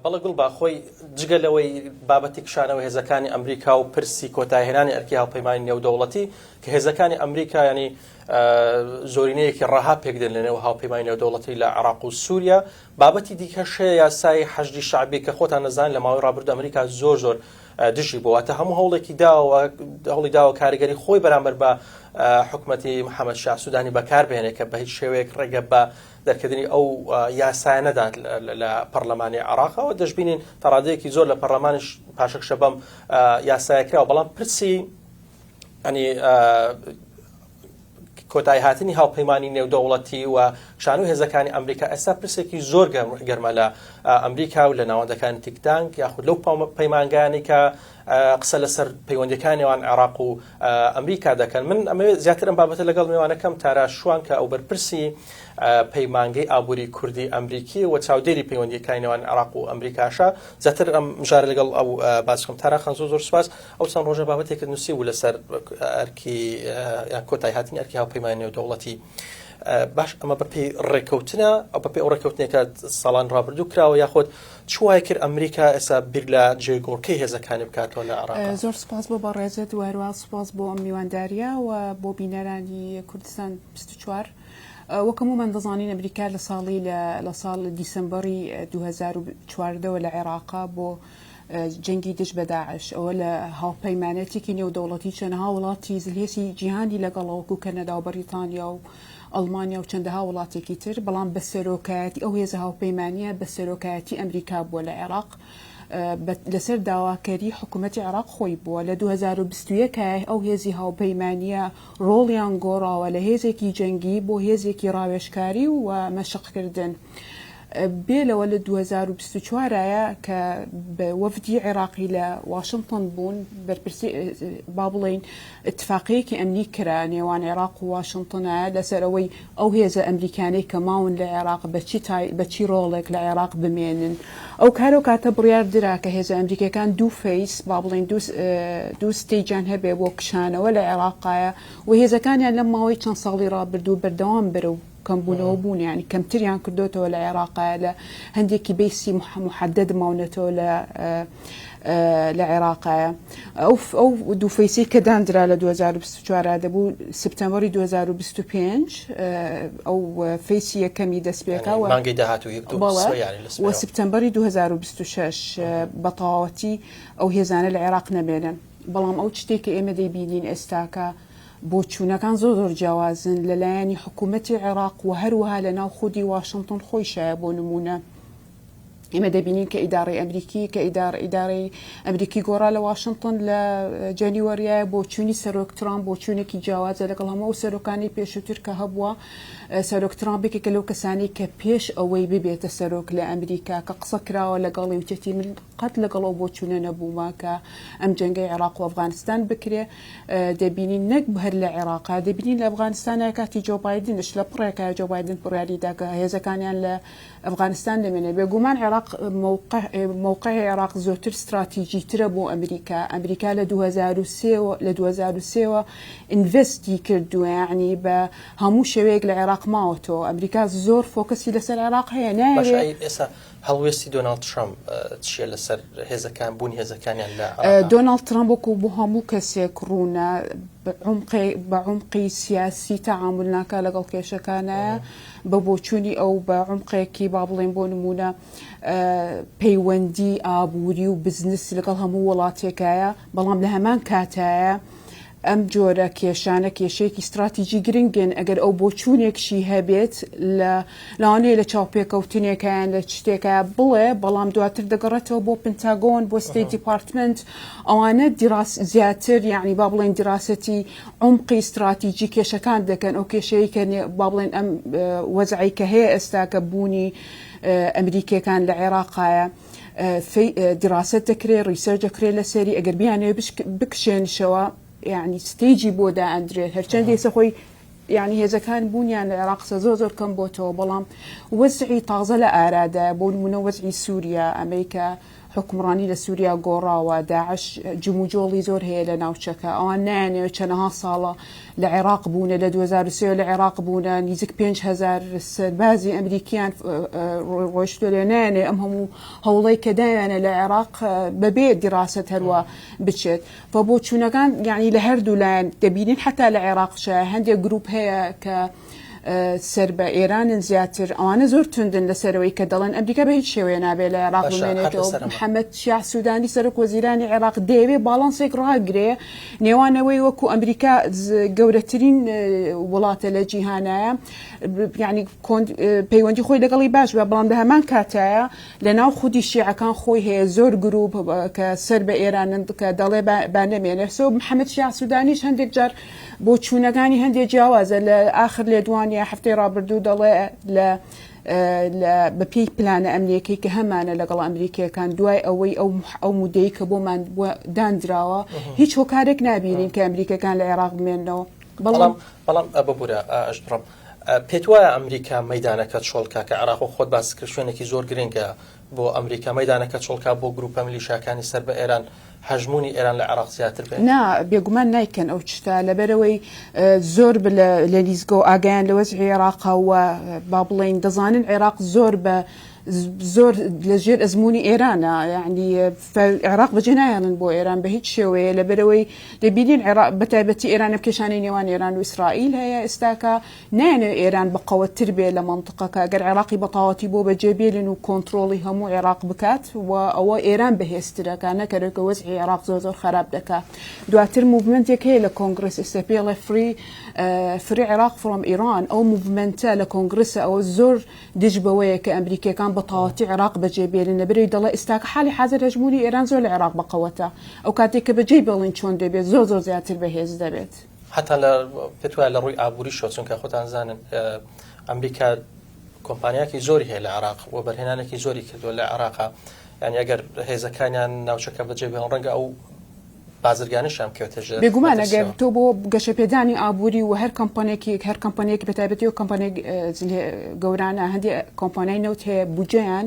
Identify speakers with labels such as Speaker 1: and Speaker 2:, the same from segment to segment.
Speaker 1: بەڵە گوڵ با خۆی جگە لەوەی بابەتی کشانەوە هێزەکانی ئەمریکا و پرسی کۆتایهێنانی ئەرکی هاوپەیمانی نێودەوڵەتی کە هێزەکانی ئەمریکا ینی زۆرینەیەکی ڕاها پێکدێن لەنێو هاوپەیمانی نێودەوڵەتی لە عێراق و سووریا. بابەتی دیکەشەیە یاسای حەشدی شعبی کە خۆتان نەزان لە ماوەی ڕابردوو ئەمریکا زۆر دژی بوواتە هەموو هەوڵێکی هەوڵی داوە کاریگەری خۆی بەرامبەر بە حکوومەتی محەممەد شاه سوودانی بەکاربهێنێ کە بە هیچ شێوەیەک ڕێگە بە دەرکردنی ئەو یاسایەنەدات لە پەرلەمانی عێراقەوە دەشبینین تەڕادەیەکی زۆر لە پەرلەمانیش پاشەکشە بەم یاسایەکراوە، بەڵام پرسی ئەنی کۆتایی هاتنی هاوپەیمانی نێودەوڵەتی و شانوی هێزەکانی ئەمریکا ئێستا پرسێکی زۆر گەرمە لە ئەمریکا و لە ناوەندەکانی تیکتانک یاخود لەو پەیمانگانی کە قسە لەسەر پەیوەندیەکانیوان عێراق و ئەمریکا دەکەن. من ئەمەوێت زیاتر ئەم بابەتە لەگەڵ میوانەکەم تارا شوان کە ئەو بەرپرسی پەیمانگەی ئابووری کوردی ئەمریکی و چاودێری پەیوەندیەکانی نێوان عێراق و ئەمریکاشە. زیاتر ئەم مژارە لەگەڵ ئەو باسکەم تارا خان زۆر سوپاس. ئەو چەند ڕۆژە بابەتێکت نووسی و لەسەر ئەرکی کۆتایی هاتنی ئەرکی هاوپەیمانی نێودەوڵەتی. باش ئەمە بەپێی ڕێکەوتنە ئەو بەپێی ئەو ڕێکەوتنێکە ساڵان ڕابردوو کراوە یاخۆت چوای کرد ئەمریکا ئێستا بیر لە جێگۆڕکەی هێزەکانی بکاتەوە لە عێراق؟
Speaker 2: زۆر سپاس بۆ بەڕێزت و هەروە سپاس بۆ ئەم میوانداریە و بۆ بینەرانی کوردستان 24. وەکەمو من دەزانین ئەمریکا لە ساڵ دیسەمبەری 2014 لە عێراقا بۆ جەنگی دژ بە داعش ئەوە لە هاوپەیمانەتێکی نێودەوڵەتی چەندەها وڵاتی زلهێسی جیهانی لەگەڵەوەکو کەنەدا و بەریتانیا و ئەڵمانیا و چەندەها وڵاتێکی تر، بەڵام بە سەرۆکایەتی ئەو هێزە هاوپەیمانیە بە سەرۆکایەتی ئەمریکا بووە لە عێراق لەسەر داواکەری حکوومەتی عێراق خۆی بووە. لە 2021 ئەو هێزی هاوپەیمانیە ڕۆڵیان گۆڕاوە لە هێزێکی جەنگی بۆ هێزێکی ڕاوێژکاری و مەشقکردن. بێلەوە لە 2024 کە بە وەفدی عێراقی لە واشنگتن بوون بەرپرسی با بڵێن اتفاقەیەکی ئەمنی کرا نێوان عێراق و واشنگتنە لەسەر ئەوەی ئەو هێزە ئەمریکانەی کە ماون لە عێراق بە چی ڕۆڵێک لە عێراق بمێنن. ئەو کارۆ کاتە بڕیار درا کە هێزە ئەمریکەکان دوو فەیس با بڵێن دوو ستیجان هەبێ بۆ کشانەوە لە عێراقایە و هێزەکانیان لەم ماوەی چەند ساڵی ڕابردوو بەردەوام برە کەمبوونەوە بوون، ینی کەمتریان کردوتەوە لە عێراقا لە هەندێکی بیسی محدد ماونەتەوە لە عێراقایە. ئەو دوو فەیسی کە دانرا لە 2024 دەبوو سپتەمبەری 2025 ئەو فەیسی یەکەمی دەستپێکا و سپتەمبەری 2026 بە تەواوەتی ئەو هێزانە لە عێراق نەبێنن. بەڵام ئەو شتێکی ئێمە دەیبینین ئێستاکە بۆچوونەکان زۆر جیاوازن لەلایەنی حکوومەتی عێراق و هەروەها لە ناو خودی واشنگتن خۆی شایە. بۆ نمونە ئێمە دەبینین کە ئیدارەی ئەمریکی کە ئیدارەی ئەمریکی گۆڕا لە واشنگتن لە جانیوەریایە بۆ چوونی سەرۆک ترامپ بۆ چوونێکی جیاوازە لەگەڵ هەموو سەرۆکانی پێشووتر کە هەبووە. سەرۆک ترامپێکێکە لەو کەسانی کە پێش ئەوەی ببێتە سەرۆک لە ئەمریکا کە قسە کراوە لەگەڵی وچەتی من قەت لەگەڵەوە بۆ چوونە نەبوومە کە ئەم جەنگەی عێراق و ئەفغانستان بکرێ. دەبینین نەک هەر لە عێراقا دەبینین لە ئەفغانستانە کاتی جۆ بایدنش لە پڕێکە جۆ بایدن پڕیاریدا کە هێزەکانیان لە ئەفغانستان دەمێنێ. بێگومان عێراق موقعی عێراق زۆرتر استراتیژی ترە بۆ ئەمریکا لە 2023 ئینڤستی کردووە، یعنی بە هەموو شێوەیەک لە عێراق ماوەتەوە. ئەمریکا زۆر فۆکەسی لەسەر عێراق هەیە.
Speaker 1: ئێستا هەڵوێستی دۆناڵد ترامپ چیە لەسەر هێزەکان بوونی هێزەکانیان لە
Speaker 2: دۆناڵد ترامپ وەکو بۆ هەموو کەسێک ڕوونە بە عمقی سیاسی تەعامل ناکە لەگەڵ کێشەکانە بە بۆچوونی ئەو بە عمقێکی با بڵێن بۆ نمونە پەیوەندی ئابووری و بزنس لەگەڵ هەموو وڵاتێکایە. بەڵام لە هەمان کاتایە ئەم جۆرە کێشانە کێشەیەکی استراتیژی گرنگن. ئەگەر ئەو بۆچوونێکشی هەبێت لەوانەیە لە چاوپێکەوتنێکیان لە شتێکە بڵێ، بەڵام دواتر دەگەڕێتەوە بۆ پنتاگۆن بۆ ستیت دیپارتمنت. ئەوانە زیاتر یعنی با بڵێن دراسەتی عمقی استراتیژی کێشەکان دەکەن. ئەو کێشەیە کە با بڵێن ئەم وەزعی کە هەیە ئێستا کە بوونی ئەمریکیەکان لە عێراقایە دراست دەکرێت ریسەرچ دەکرێت لەسەری ئەگەر بیانەوە بکشێنشەوە یعنی ستیجی بۆ دائەندرێت. هەرچەند دێسە خۆی یعنی هێزەکان بوونیان لە عێراق زۆر کەم بۆتەوە، بەڵام وەزعی تازە لە ئارادا بۆ نمونە وەزعی سووریا ئەمریکا حکمڕانی لە سووریا گۆڕاوە داعش جموجۆڵی زۆر هەیە لە ناوچەکە ئەوان نانێ چەندەها ساڵە لە عێراق بوونە لە 2023 لە عێراق بوونە نزیک 5,000 سەربازی ئەمریکیان ڕۆیشتووە لێ نانێ ئەم هەموو هەوڵەی کە دایانە لە عێراق بەبێ دیراست هەروە بچێت بۆ چوونەکان یعنی لە هەردوو لایەن دەبینین حتا لە عێراقشە هەندێک گروپ هەیە کە سەر بە ئێرانن زیاتر ئەوانە زۆر توندن لەسەرەوەی کە دەڵێن ئەمریکا بە هیچ شێوەیە نابێت لە عێراق بمێنێتەوە محەممەد شیع سوودانی سەرۆک وەزیرانی عێراق دەیەوێت باڵانسێک ڕاگرێ نێوانەوەی وەکو ئەمریکا گەورەترین وڵاتە لە جیهانایە یعنی پەیوەندی خۆی لەگەڵی باش بە بەڵام لە هەمان کاتایە لە ناو خودی شیعەکان خۆی هەیە زۆر گروپ کە سەر بە ئێرانن کە دەڵێ بانەمێنێ سۆ محەممەد شیع سوودانیش هەندێک جار بۆ چوونەکانی هەندێک جیاوازە لە آخر لێ دوانیە هەفتەی ڕابردوو دەڵێ بەپی پلانە ئەمنیەکەی کە هەمانە لەگەڵ ئەمریکیەکان دوای ئەوەی ئەو مودەی کە بۆمان دانراوە هیچ هۆکارێک نبینین کە ئەمریکەکان لە عێراق بمێنەوە
Speaker 1: بەڵام ببوورە ئەشڕم پێت وایە ئەمریکا مەدانەکە چۆڵکە کە عێراق و خۆت باس کرد شوێنێکی زۆر گرنگە بۆ ئەمریکا مەدانەکە چۆڵکە بۆ گروپە میلیشاکانی سەر بە ئێران هەژمونی ئێران لە عێراق زیاتر بێت
Speaker 2: نا بێگومان نایکەن ئەو چتا لەبەرەوەی زۆر لە لیزگۆ ئاگایان لە وەزعی عێراقەوە با بڵێن دەزانن عێراق زۆر لەژێر ئەزمموی ئێرانە یعنی عێراق بەجێ نایڵن بۆ ئێران بە هیچ شێوەیە لەبەرەوەی دەبینین بەتایبەتی ئێرانە کێشانەی نێوان ئێران و ئیسرائیل هەیە ئێستاکە نایەنێ ئێران بەقەوەتر بێ لە منطقەکە گەر عێراقی بەتاواتی بۆ بەجێبێلن و کۆنتترۆڵی هەموو عێراق بکات و ئەوە ئێران بەهێزترەکە نەکەرێکە وەزعی عێراق زۆر خراپ دەکات دواتر موڤمنتێک هەیە لە کۆنگرس ئێستا پێڵێ فری عێراق فڕۆم ئیران ئەو موڤمنتە لە کۆنگرسە ئەوە زۆر دژ بەوەیە کە ئەمریکەکان بەتاواتی عێراق بەجێبێنن لەبەرەوەی دەڵێ ئێستاکە حالی حاضر هەژموری ئێران زۆر لە عێراق بەقەوەتە ئەو کاتێک کە بەجێ بڵین چۆن دەبێت زۆر زیاتر بەهێز دەبێت
Speaker 1: حتا لە پێتوای لە ڕووی ئابووری شۆ چونکە خۆتان زانن ئەمریکا کۆمپانیاکی زۆری هەیە لە عێراق و بەرهێنانێکی زۆری کردووە لە عێراقا یعنی ئەگەر هێزەکانیان ناوچەکە بەجێبێن ڕەنگە ئەو بازرگانیشان کەوتەژە
Speaker 2: بێگومان ئەگەر تۆ بۆ گەشەپێدانی ئابووری و هەر کۆمپانیەکی بەتایبەتی و کۆمپانیای گەورانە هەندی کۆمپانیای نەوت هەیە بودجەیان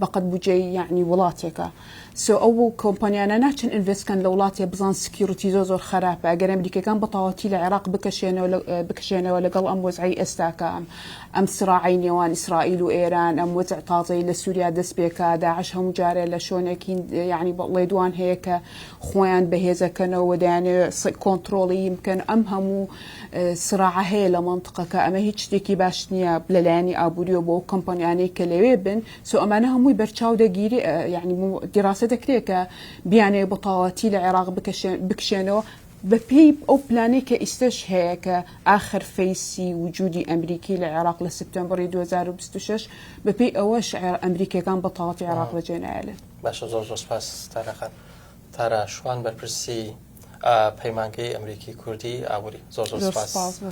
Speaker 2: بەقەت بودجەی یعنی وڵاتێکە سۆ ئەو کۆمپانیانە ناچن ئینڤستکەن لە وڵاتێ بزان سکیورتی زۆر خراپە ئەگەر ئەمریکەکان بەتاواتی لە عێراق بکشێنەوە لەگەڵ ئەم وەزعی ئێستاکە ئەم سراعی نێوان ئیسرائیل و ئێران ئەم وەزع تازەی لە سووریا دەست پێکا داعش هەموو جارێ لە شوێنێکی یعنی لێدوان هەیە کە خۆیان بەهێزەکەنەوە دەیانێت کۆنتترۆڵی بکەن ئەم هەموو سراعە هەیە لە منطقەکە ئەمە هیچ شتێکی باش نییە لەلایەنی ئابووریەوە بۆ کۆمپانیانەی کە لەوێ بن سۆ ئەمانە هەمووی بەرچاو دەگیری یعنی دیراسە دەکرێت کە بیانێ بەتاواتی لە عێراق بکشێنەوە بەپێی ئەو پلانەی کە ئیستش هەیە کە آخر فەیسی وجودی ئەمریکی لە عێراق لە سپتەمبەری 2026 بەپێی ئەوەش ئەمریکەکان بەتاواتی عێراق بەجێ نایێنن.
Speaker 1: باشە زۆر سپاس تارەخان تارە شوان بەرپرسی پەیمانگەی ئەمریکی کوردی ئابووری زۆر سپاس.